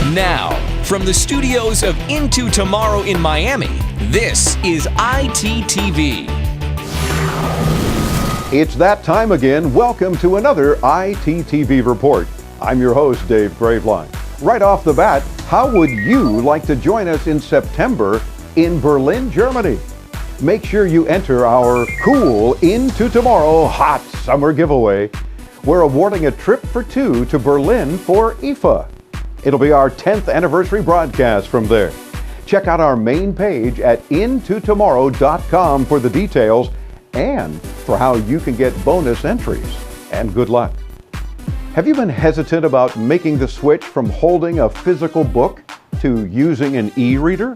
Now, from the studios of Into Tomorrow in Miami, this is ITTV. It's that time again. Welcome to another ITTV report. I'm your host, Dave Graveline. Right off the bat, how would you like to join us in September in Berlin, Germany? Make sure you enter our cool Into Tomorrow hot summer giveaway. We're awarding a trip for two to Berlin for IFA. It'll be our 10th anniversary broadcast from there. Check out our main page at intotomorrow.com for the details and for how you can get bonus entries. And good luck. Have you been hesitant about making the switch from holding a physical book to using an e-reader?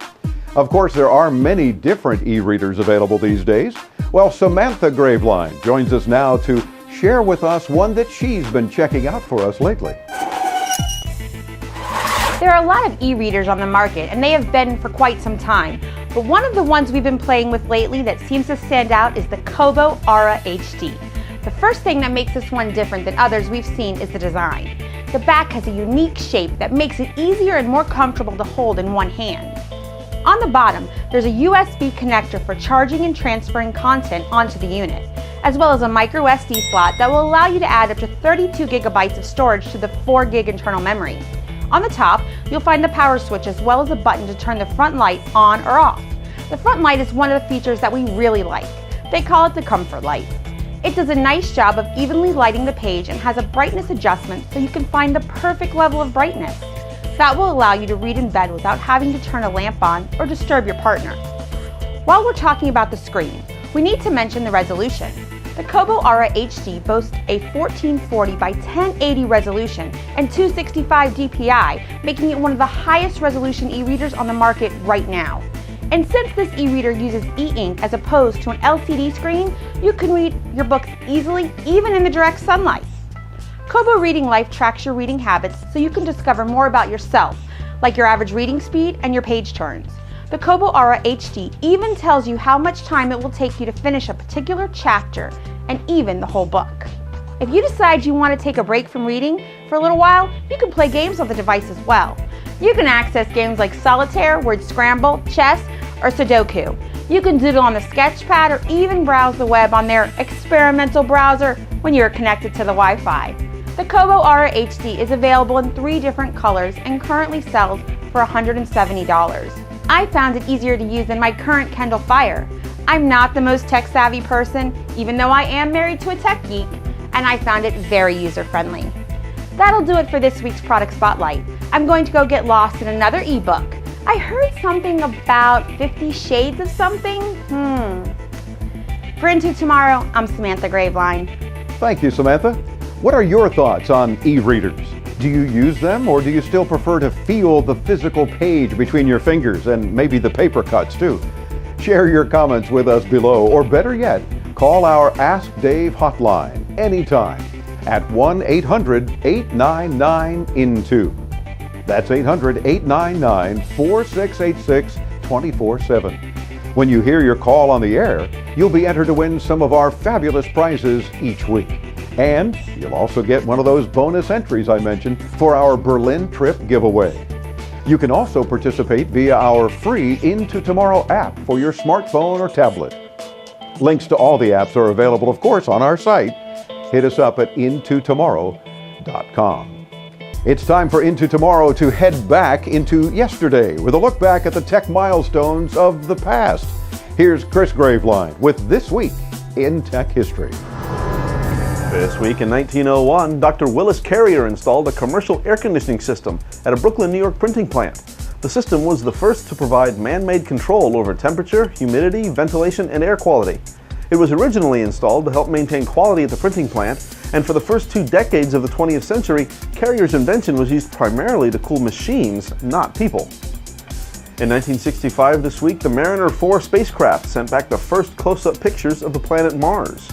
Of course, there are many different e-readers available these days. Well, Samantha Graveline joins us now to share with us one that she's been checking out for us lately. There are a lot of e-readers on the market, and they have been for quite some time. But one of the ones we've been playing with lately that seems to stand out is the Kobo Aura HD. The first thing that makes this one different than others we've seen is the design. The back has a unique shape that makes it easier and more comfortable to hold in one hand. On the bottom, there's a USB connector for charging and transferring content onto the unit, as well as a micro SD slot that will allow you to add up to 32 gigabytes of storage to the 4 gig internal memory. On the top, you'll find the power switch as well as a button to turn the front light on or off. The front light is one of the features that we really like. They call it the comfort light. It does a nice job of evenly lighting the page and has a brightness adjustment so you can find the perfect level of brightness. That will allow you to read in bed without having to turn a lamp on or disturb your partner. While we're talking about the screen, we need to mention the resolution. The Kobo Aura HD boasts a 1440 by 1080 resolution and 265 dpi, making it one of the highest resolution e-readers on the market right now. And since this e-reader uses e-ink as opposed to an LCD screen, you can read your books easily, even in the direct sunlight. Kobo Reading Life tracks your reading habits so you can discover more about yourself, like your average reading speed and your page turns. The Kobo Aura HD even tells you how much time it will take you to finish a particular chapter and even the whole book. If you decide you want to take a break from reading for a little while, you can play games on the device as well. You can access games like Solitaire, Word Scramble, Chess, or Sudoku. You can doodle on the sketchpad or even browse the web on their experimental browser when you're connected to the Wi-Fi. The Kobo Aura HD is available in 3 different colors and currently sells for $170. I found it easier to use than my current Kindle Fire. I'm not the most tech-savvy person, even though I am married to a tech geek, and I found it very user-friendly. That'll do it for this week's Product Spotlight. I'm going to go get lost in another ebook. I heard something about 50 Shades of something. For Into Tomorrow, I'm Samantha Graveline. Thank you, Samantha. What are your thoughts on e-readers? Do you use them, or do you still prefer to feel the physical page between your fingers and maybe the paper cuts too? Share your comments with us below, or better yet, call our Ask Dave hotline anytime at 1-800-899-INTO. That's 800-899-4686 24/7. When you hear your call on the air, you'll be entered to win some of our fabulous prizes each week. And you'll also get one of those bonus entries I mentioned for our Berlin trip giveaway. You can also participate via our free Into Tomorrow app for your smartphone or tablet. Links to all the apps are available, of course, on our site. Hit us up at intotomorrow.com. It's time for Into Tomorrow to head back into yesterday with a look back at the tech milestones of the past. Here's Chris Graveline with This Week in Tech History. This week in 1901, Dr. Willis Carrier installed a commercial air conditioning system at a Brooklyn, New York printing plant. The system was the first to provide man-made control over temperature, humidity, ventilation, and air quality. It was originally installed to help maintain quality at the printing plant, and for the first 2 decades of the 20th century, Carrier's invention was used primarily to cool machines, not people. In 1965 this week, the Mariner 4 spacecraft sent back the first close-up pictures of the planet Mars.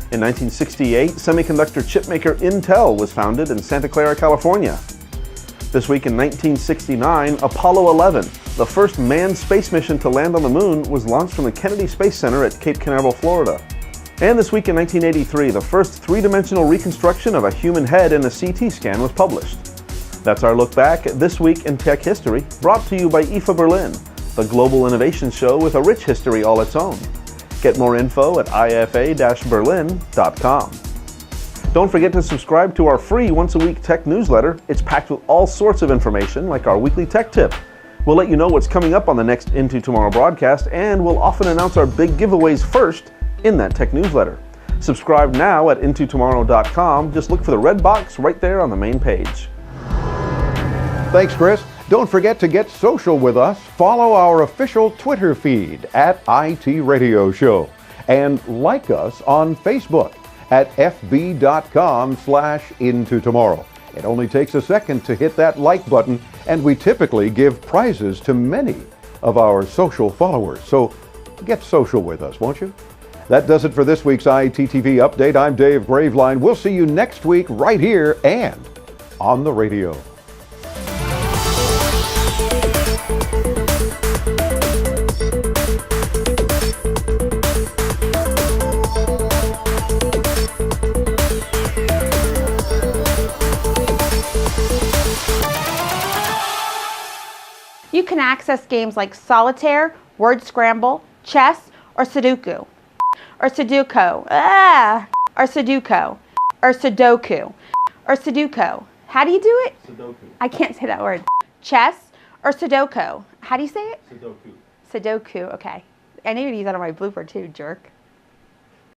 In 1968, semiconductor chipmaker Intel was founded in Santa Clara, California. This week in 1969, Apollo 11, the first manned space mission to land on the moon, was launched from the Kennedy Space Center at Cape Canaveral, Florida. And this week in 1983, the first three-dimensional reconstruction of a human head in a CT scan was published. That's our look back at This Week in Tech History, brought to you by IFA Berlin, the global innovation show with a rich history all its own. Get more info at ifa-berlin.com. Don't forget to subscribe to our free once-a-week tech newsletter. It's packed with all sorts of information, like our weekly tech tip. We'll let you know what's coming up on the next Into Tomorrow broadcast, and we'll often announce our big giveaways first in that tech newsletter. Subscribe now at intotomorrow.com. Just look for the red box right there on the main page. Thanks, Chris. Don't forget to get social with us. Follow our official Twitter feed at IT Radio Show. And like us on Facebook at fb.com/intotomorrow. It only takes a second to hit that like button, and we typically give prizes to many of our social followers. So get social with us, won't you? That does it for this week's ITTV Update. I'm Dave Graveline. We'll see you next week right here and on the radio. You can access games like Solitaire, Word Scramble, Chess, or Sudoku. Or Sudoku. Or Sudoku. Or Sudoku. Or Sudoku. How do you do it? Sudoku. I can't say that word. Chess or Sudoku. How do you say it? Sudoku. Sudoku, okay. I need to use that on my blooper too, jerk.